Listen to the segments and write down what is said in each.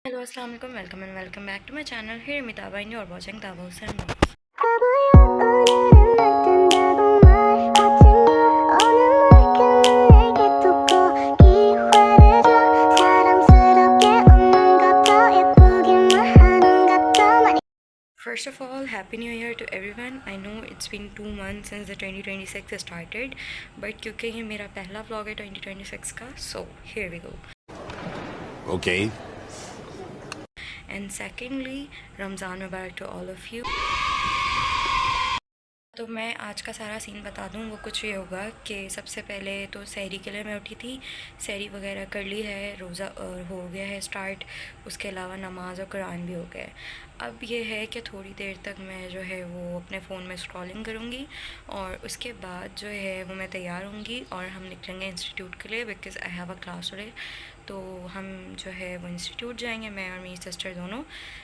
Hello, Assalamualaikum. Welcome and welcome back to my channel. Here Mitaba and you're watching Taba Hussain. First of all, Happy New Year to everyone. I know it's been 2 months since the 2026 started, but क्योंकि ये मेरा पहला vlog है 2026 का, so here we go. Okay. And secondly, Ramzan Mubarak to all of you. तो मैं आज का सारा सीन बता दूँ। वो कुछ ये होगा कि सबसे पहले तो सहरी के लिए मैं उठी थी, सहरी वगैरह कर ली है, रोज़ा हो गया है स्टार्ट, उसके अलावा नमाज और कुरान भी हो गया है। अब ये है कि थोड़ी देर तक मैं जो है वो अपने फ़ोन में स्क्रॉलिंग करूँगी और उसके बाद जो है वो मैं तैयार होंगी और हम निकलेंगे इंस्टीट्यूट के लिए, because I have a class today. तो हम जो है वो इंस्टीट्यूट जाएंगे, मैं और मेरी सिस्टर दोनों।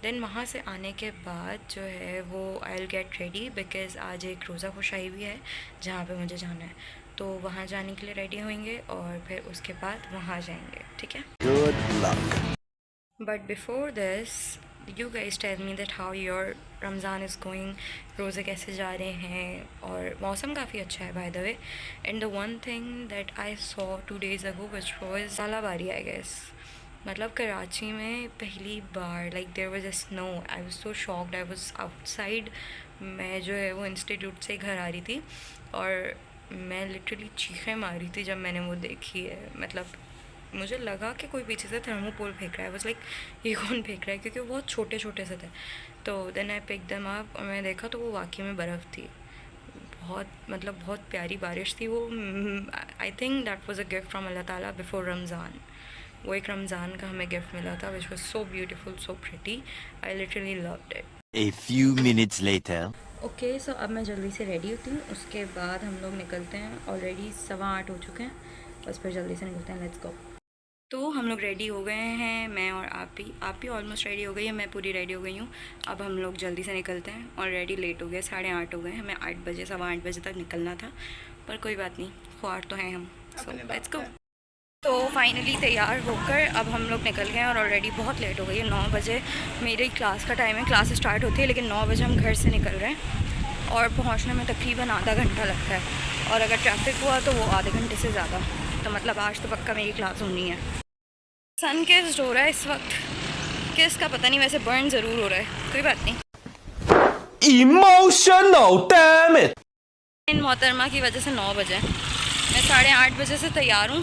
देन वहाँ से आने के बाद जो है वो I will get ready, because आज एक रोज़ा खुशाई भी है जहाँ पे मुझे जाना है, तो वहाँ जाने के लिए रेडी होंगे और फिर उसके बाद वहाँ जाएंगे, ठीक है। Good luck. But before this you guys tell me that how your Ramzan is going, रोज़े कैसे जा रहे हैं। और मौसम काफ़ी अच्छा है by the way. And the one thing that I saw 2 days ago which was सालाबारी आई गेस, मतलब कराची में पहली बार like there was a snow. I was so shocked, I was outside. मैं जो है वो इंस्टीट्यूट से घर आ रही थी और मैं लिटरली चीखें मार रही थी जब मैंने वो देखी है। मतलब मुझे लगा कि कोई पीछे से थर्मोकोल फेंक रहा है। बस लाइक ये कौन फेंक रहा है, क्योंकि वो बहुत छोटे छोटे से थे। तो then I pick them up और मैं देखा तो वो वाकई में बर्फ़ थी। बहुत मतलब बहुत प्यारी बारिश थी वो। I think that was a gift from Allah ताला बिफोर रमज़ान। वो एक रमज़ान का हमें गिफ्ट मिला था, which was so beautiful, so pretty. I literally loved it. A few minutes later. Okay, so अब मैं जल्दी से रेडी होती हूँ, उसके बाद हम लोग निकलते हैं। ऑलरेडी 8:15 हो चुके हैं, बस फिर जल्दी से निकलते हैं। लेट्स गो। तो हम लोग रेडी हो गए हैं, मैं और आप भी ऑलमोस्ट रेडी हो गई है, मैं पूरी रेडी हो गई हूँ। अब हम लोग जल्दी से निकलते हैं। ऑलरेडी लेट हो गया, 8:30 हो गए, हमें 8 बजे 8:15 बजे तक निकलना था, पर कोई बात नहीं, ख्वार तो हैं हम। So let's go. तो फाइनली तैयार होकर अब हम लोग निकल गए हैं और ऑलरेडी बहुत लेट हो गई है। 9 बजे मेरी क्लास का टाइम है, क्लास स्टार्ट होती है, लेकिन 9 बजे हम घर से निकल रहे हैं और पहुंचने में तकरीबन आधा घंटा लगता है। और अगर ट्रैफिक हुआ तो वो आधे घंटे से ज़्यादा। तो मतलब आज तो पक्का मेरी क्लास होनी है। सन किस्ड हो रहा है इस वक्त, किस का पता नहीं, वैसे बर्न ज़रूर हो रहा है, कोई बात नहीं। Emotional, damn it. इन मोहतरमा की वजह से 9 बजे, मैं 8:30 बजे से तैयार हूँ।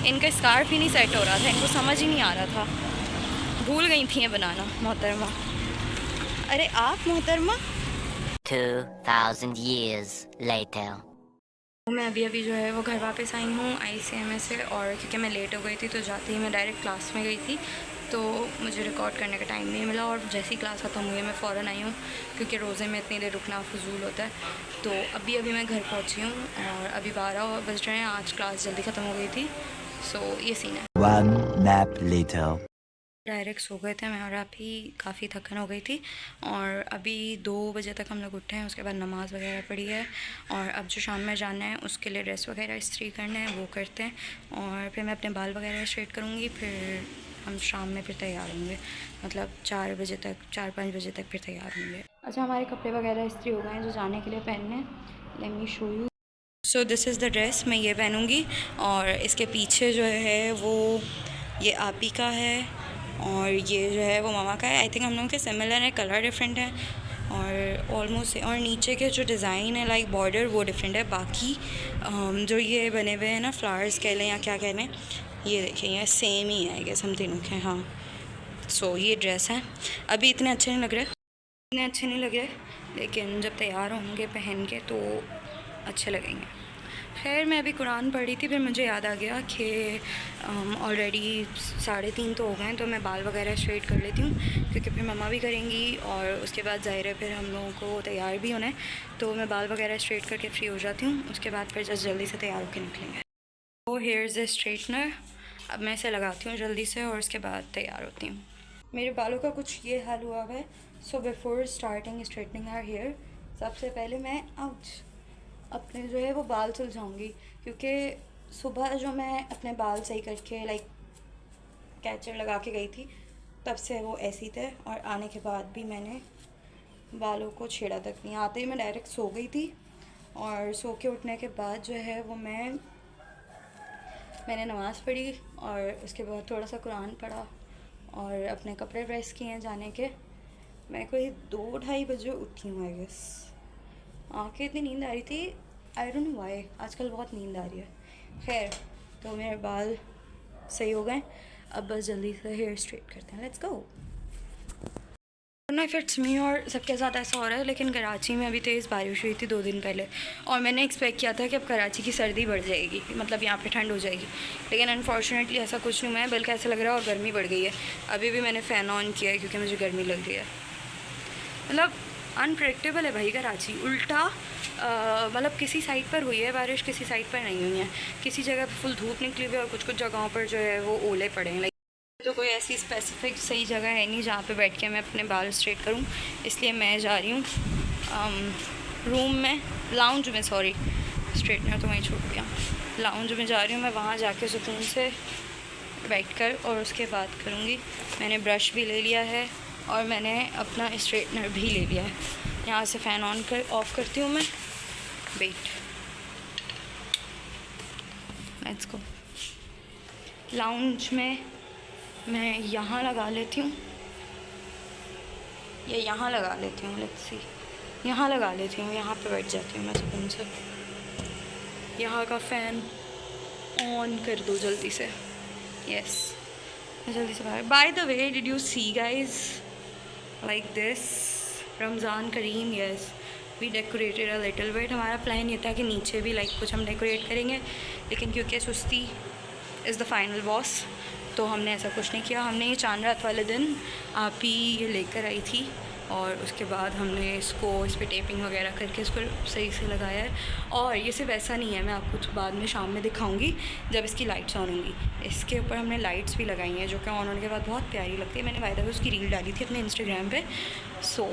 इनका स्कार्फ ही नहीं सेट हो रहा था, इनको समझ ही नहीं आ रहा था, भूल गई थी ये बनाना मोहतरमा। अरे आप मोहतरमा। 2,000 years later. मैं अभी जो है वो घर वापस आई हूँ ICMA से, और क्योंकि मैं लेट हो गई थी तो जाते ही मैं डायरेक्ट क्लास में गई थी, तो मुझे रिकॉर्ड करने का टाइम नहीं मिला। और जैसी ही क्लास ख़त्म हुई मैं फ़ौरन आई हूँ, क्योंकि रोज़े में इतनी देर रुकना फजूल होता है। तो अभी मैं घर पहुँची हूँ और अभी 12 बज रहे हैं। आज क्लास जल्दी ख़त्म हो गई थी, सो ये सीन है। One nap later. डायरेक्ट सो गए थे मैं और आप ही, काफ़ी थकन हो गई थी। और अभी 2 बजे तक हम लोग उठे हैं, उसके बाद नमाज़ वगैरह पढ़ी है और अब जो शाम में जाना है उसके लिए ड्रेस वगैरह इस्त्री करना है, वो करते हैं। और फिर मैं अपने बाल वगैरह स्ट्रेट करूँगी, फिर हम शाम में फिर तैयार होंगे, मतलब 4 बजे तक, 4-5 बजे तक फिर तैयार होंगे। अच्छा, हमारे कपड़े वगैरह इस्त्री हो गए हैं जो जाने के लिए पहनने। Let me show you. So this is the dress, मैं ये पहनूँगी और इसके पीछे जो है वो ये आप ही का है और ये जो है वो मामा का है। आई थिंक हम लोगों के सिमिलर है, कलर डिफरेंट है और ऑलमोस्ट। और नीचे के जो डिज़ाइन है लाइक बॉर्डर, वो डिफरेंट है। बाकी जो ये बने हुए हैं ना, फ्लावर्स कह लें या क्या कह लें, ये देखिए ये सेम ही है, गेस हम तीनों के। हाँ, सो ये ड्रेस है। अभी इतने अच्छे नहीं लग रहे, इतने अच्छे नहीं लग रहे, लेकिन जब तैयार होंगे पहन के तो अच्छे लगेंगे। खैर, मैं अभी कुरान पढ़ रही थी, फिर मुझे याद आ गया कि ऑलरेडी 3:30 तो हो गए हैं, तो मैं बाल वगैरह स्ट्रेट कर लेती हूँ, क्योंकि फिर मम्मा भी करेंगी और उसके बाद ज़ाहिर है फिर हम लोगों को तैयार भी होना है। तो मैं बाल वगैरह स्ट्रेट करके फ्री हो जाती हूँ, उसके बाद फिर जल्दी से तैयार होकर निकलेंगे। तो हेयर इज़ अ स्ट्रेटनर, अब मैं इसे लगाती हूँ जल्दी से और उसके बाद तैयार होती हूँ। मेरे बालों का कुछ ये हाल हुआ है। So before starting straightening our hair, सबसे पहले मैं अपने जो है वो बाल सुलझाऊँगी, क्योंकि सुबह जो मैं अपने बाल सही करके लाइक कैचर लगा के गई थी, तब से वो ऐसी थे, और आने के बाद भी मैंने बालों को छेड़ा तक नहीं। आते ही मैं डायरेक्ट सो गई थी, और सो के उठने के बाद जो है वो मैंने नमाज़ पढ़ी, और उसके बाद थोड़ा सा कुरान पढ़ा और अपने कपड़े प्रेस किए जाने के। मैं कोई 2-2:30 बजे उठी हूँ आई गेस। आँखें इतनी नींद आ रही थी, आई डोंट नो व्हाई, आजकल बहुत नींद आ रही है। खैर, तो मेरे बाल सही हो गए, अब बस जल्दी से हेयर स्ट्रेट करते हैं। Let's go. Know if it's me और सबके साथ ऐसा हो रहा है, लेकिन कराची में अभी तेज़ बारिश हुई थी 2 दिन पहले, और मैंने एक्सपेक्ट किया था कि अब कराची की सर्दी बढ़ जाएगी, मतलब यहाँ पे ठंड हो जाएगी, लेकिन अनफॉर्चुनेटली ऐसा कुछ नहीं हुआ है, बल्कि ऐसा लग रहा है और गर्मी बढ़ गई है। अभी भी मैंने फ़ैन ऑन किया है क्योंकि मुझे गर्मी लग रही है। मतलब अनप्रेडिक्टेबल है भाई कराची, उल्टा मतलब किसी साइड पर हुई है बारिश, किसी साइड पर नहीं हुई है। किसी जगह पर फुल धूप निकली हुई है और कुछ कुछ जगहों पर जो है वो ओले पड़े हैं। तो कोई ऐसी स्पेसिफिक सही जगह है नहीं जहाँ पे बैठ के मैं अपने बाल स्ट्रेट करूँ, इसलिए मैं जा रही हूँ रूम में, लाउंज में, सॉरी स्ट्रेटनर तो वहीं छूट गया, लाउंज में जा रही हूँ मैं, वहाँ जाके सुकून से बैठकर और उसके बाद करूँगी। मैंने ब्रश भी ले लिया है और मैंने अपना स्ट्रेटनर भी ले लिया है। यहाँ से फ़ैन ऑफ करती हूँ मैं, वेट, लेट्स गो। लाउंज में मैं यहाँ लगा लेती हूँ या यहाँ लगा लेती हूँ, लेट्स सी, यहाँ लगा लेती हूँ, यहाँ पे बैठ जाती हूँ मैं सुकून से। यहाँ का फ़ैन ऑन कर दो जल्दी से, यस, जल्दी से बाहर। By the way, did you see guys like this, Ramzan करीम, yes we decorated a little bit. हमारा प्लान ये था कि नीचे भी लाइक कुछ हम डेकोरेट करेंगे, लेकिन क्योंकि सुस्ती इज़ द फाइनल बॉस, तो हमने ऐसा कुछ नहीं किया। हमने ये चांद रात वाले दिन आप ही ये लेकर आई थी, और उसके बाद हमने इसको इस पर टेपिंग वगैरह करके इसको सही से लगाया है। और ये सिर्फ ऐसा नहीं है, मैं आपको तो बाद में शाम में दिखाऊंगी जब इसकी लाइट्स ऑन होंगी। इसके ऊपर हमने लाइट्स भी लगाई हैं जो कि ऑन होने के बाद बहुत प्यारी लगती है। मैंने बाय द वे उसकी रील डाली थी अपने इंस्टाग्राम पे, सो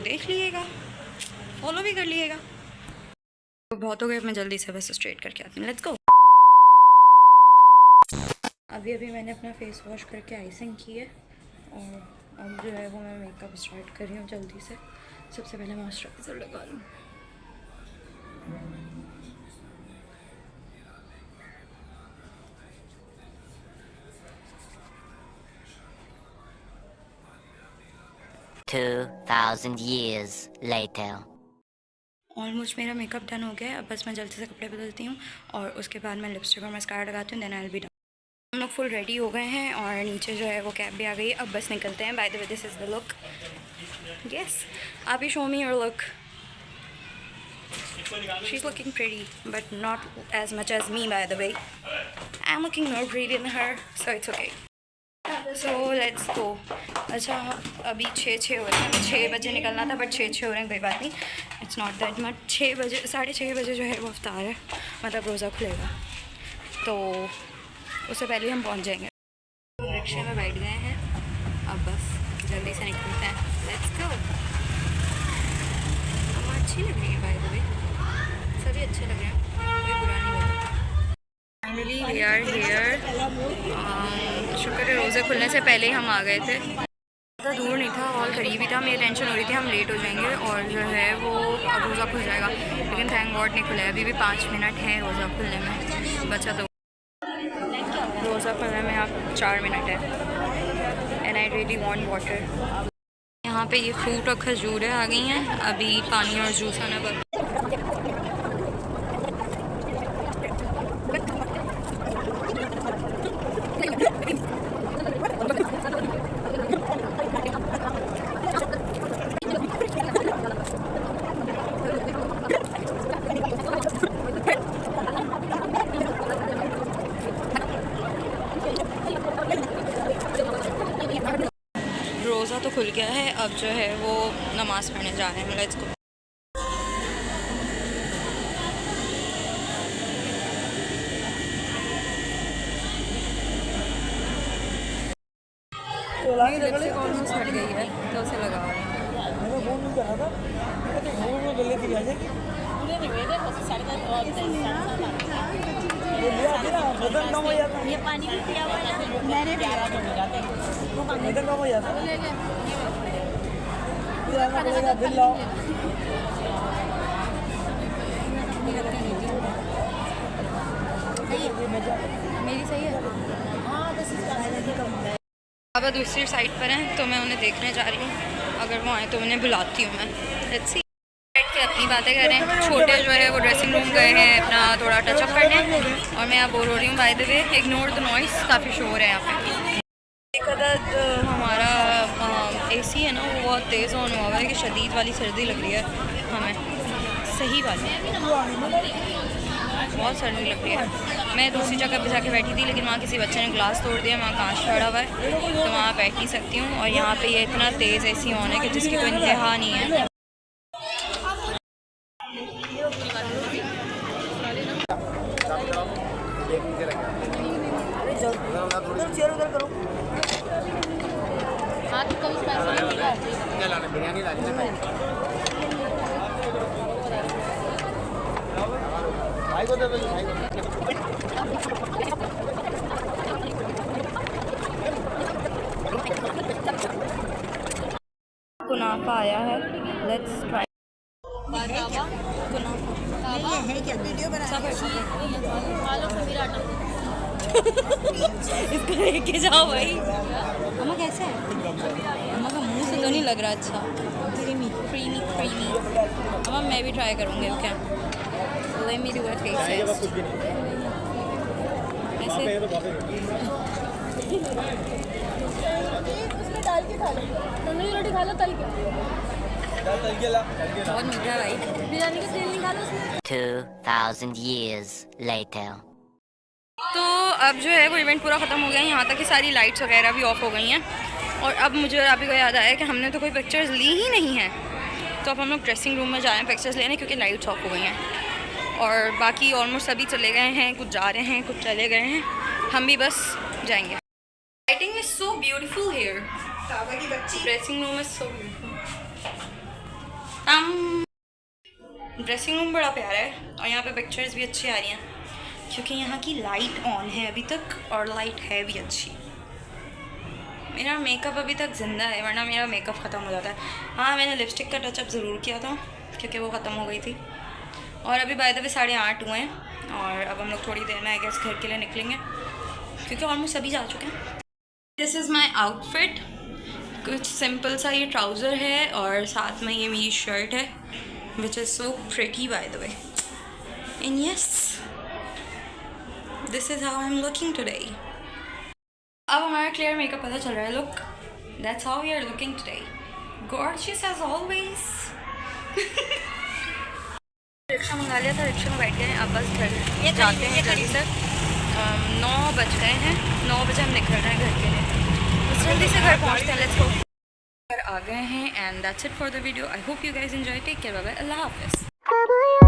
देख लीजिएगा, फॉलो भी कर लीजिएगा। तो बहुत हो गए, मैं जल्दी से बस स्ट्रेट करके आती हूँ, लेट्स गो। अभी मैंने अपना फेस वॉश करके आइसिंग की है, और अब जो है वो मैं मेकअप स्टार्ट कर रही हूँ जल्दी से। सबसे पहले मॉइस्चराइज़र लगा लूँ। $2,000 years later. ऑलमोस्ट मेरा मेकअप डन हो गया है, अब बस मैं जल्दी से कपड़े बदलती हूँ और उसके बाद मैं लिपस्टिक और मस्कारा लगाती हूँ, then I will be done. हम लोग फुल रेडी हो गए हैं और नीचे जो है वो कैब भी आ गई है, अब बस निकलते हैं। By the way this is the look, yes, आप ही show me your look. She's looking pretty, but not as much as me, by the way. I'm looking more pretty than her, so it's okay. So let's go. अच्छा, अभी 6 हो रहे हैं, 6 बजे निकलना था, बट 6 हो रहे हैं, कोई बात नहीं, इट्स नॉट दैट मच। 6 बजे, 6:30 बजे जो है वो अफ्तार है, मतलब रोज़ा खुलेगा, तो उससे पहले हम पहुंच जाएंगे। रिक्शे में बैठ गए हैं, अब बस जल्दी से निकलते हैं, लेट्स गो। हम अच्छी लग रही है बाय द वे, सभी अच्छे लग रहे हैं, कोई बुरा नहीं लग रहा। Finally we are here. शुक्र है रोज़े खुलने से पहले ही हम आ गए थे, ज़्यादा दूर नहीं था, हॉल करीब ही था। हमें टेंशन हो रही थी हम लेट हो जाएंगे और जो है वो अब रोज़ा खुल जाएगा, लेकिन थैंक गॉड नहीं खुला है। अभी भी 5 मिनट है रोज़ा खुलने में, बचा तो रोज़ा खुलने में अब 4 मिनट है। And I really want water. यहाँ पे ये फ्रूट और खजूरें आ गई हैं, अभी पानी और जूस आना बाकी। रोज़ा तो खुल गया है, अब जो है वो नमाज़ पढ़ने जा रहे हैं, लेट्स गो। लिपस्टिक ऑलमोस्ट हट गई है, तो उसे लगा रहे हैं। ये पानी भी पिया हुआ है ना, मैंने पिया वो मेरी सही है। अब दूसरी साइड पर हैं तो मैं उन्हें देखने जा रही हूँ, अगर वो आए तो उन्हें बुलाती हूँ मैं। Let's see. बैठ के अपनी बातें करें। छोटे जो है वो ड्रेसिंग रूम गए हैं अपना थोड़ा टचअप करने, और मैं यहाँ बोर हो रही हूँ। Bye the way ignore the noise, काफ़ी शोर है यहाँ पे। एक अदद हमारा एसी है ना वो बहुत तेज़ ऑन हुआ है कि शदीद वाली सर्दी लग रही है हमें, सही वाली बहुत सर्दी लग रही है। मैं दूसरी जगह पे जाके बैठी थी, लेकिन वहाँ किसी बच्चे ने ग्लास तोड़ दिया, वहाँ कांच पड़ा हुआ है, तो वहाँ बैठ नहीं सकती हूँ। और यहाँ पे ये इतना तेज़ एसी ऑन है कि जिसकी कोई इंतहा नहीं है। कुनाफा आया है, लेट्स ट्राई। इसको लेके जाओ भाई। अम्मा कैसे है? अम्मा का मुंह से तो नहीं लग रहा अच्छा। Creamy creamy creamy. अम्मा मैं भी ट्राई करूँगी। Okay let me do a taste test. ऐसे उसमें डाल के खा लो, तंदूरी रोटी खा लो तल के। बहुत मीठा है भाई। बिरयानी का तेल निकालो उसमें। 2000 years later. तो अब जो है वो इवेंट पूरा ख़त्म हो गया है, यहाँ तक कि सारी लाइट्स वगैरह भी ऑफ हो गई हैं। और अब मुझे अभी को याद आया कि हमने तो कोई पिक्चर्स ली ही नहीं है, तो अब हम लोग ड्रेसिंग रूम में जा रहे हैं पिक्चर्स लेने, क्योंकि लाइट्स ऑफ हो गई हैं। और बाकी ऑलमोस्ट सभी चले गए हैं, कुछ जा रहे हैं, कुछ चले गए हैं, हम भी बस जाएंगे। Lighting is so beautiful here. Dressing room is so beautiful. Dressing room बड़ा प्यारा है और यहाँ पे पिक्चर्स भी अच्छी आ रही हैं, क्योंकि यहाँ की लाइट ऑन है अभी तक, और लाइट है भी अच्छी। मेरा मेकअप अभी तक ज़िंदा है, वरना मेरा मेकअप ख़त्म हो जाता है। हाँ मैंने लिपस्टिक का टचअप ज़रूर किया था, क्योंकि वो ख़त्म हो गई थी। और अभी बाय द वे 8:30 हुए हैं, और अब हम लोग थोड़ी देर में आई गेस घर के लिए निकलेंगे, क्योंकि ऑलमोस्ट सभी जा चुके हैं। This is my outfit. कुछ सिंपल सा ये ट्राउज़र है, और साथ में ये मेरी शर्ट है, which is so pretty by the way. And yes, this is how I am looking today. अब हमारा क्लियर मेकअप पता चल रहा है। Look, that's how we are looking today, gorgeous as always. Rickshaw मंगा लिया था, रिक्शा में बैठ गए हैं, अब बस घर जाते हैं जल्दी से। 9 बज गए हैं, 9 बजे हम निकल रहे हैं घर के लिए, बस जल्दी से घर पहुँचते हैं। Let's go. घर आ गए हैं, and that's it for the video. I hope you guys enjoy. Take care, bye bye, Allah हाफिज़।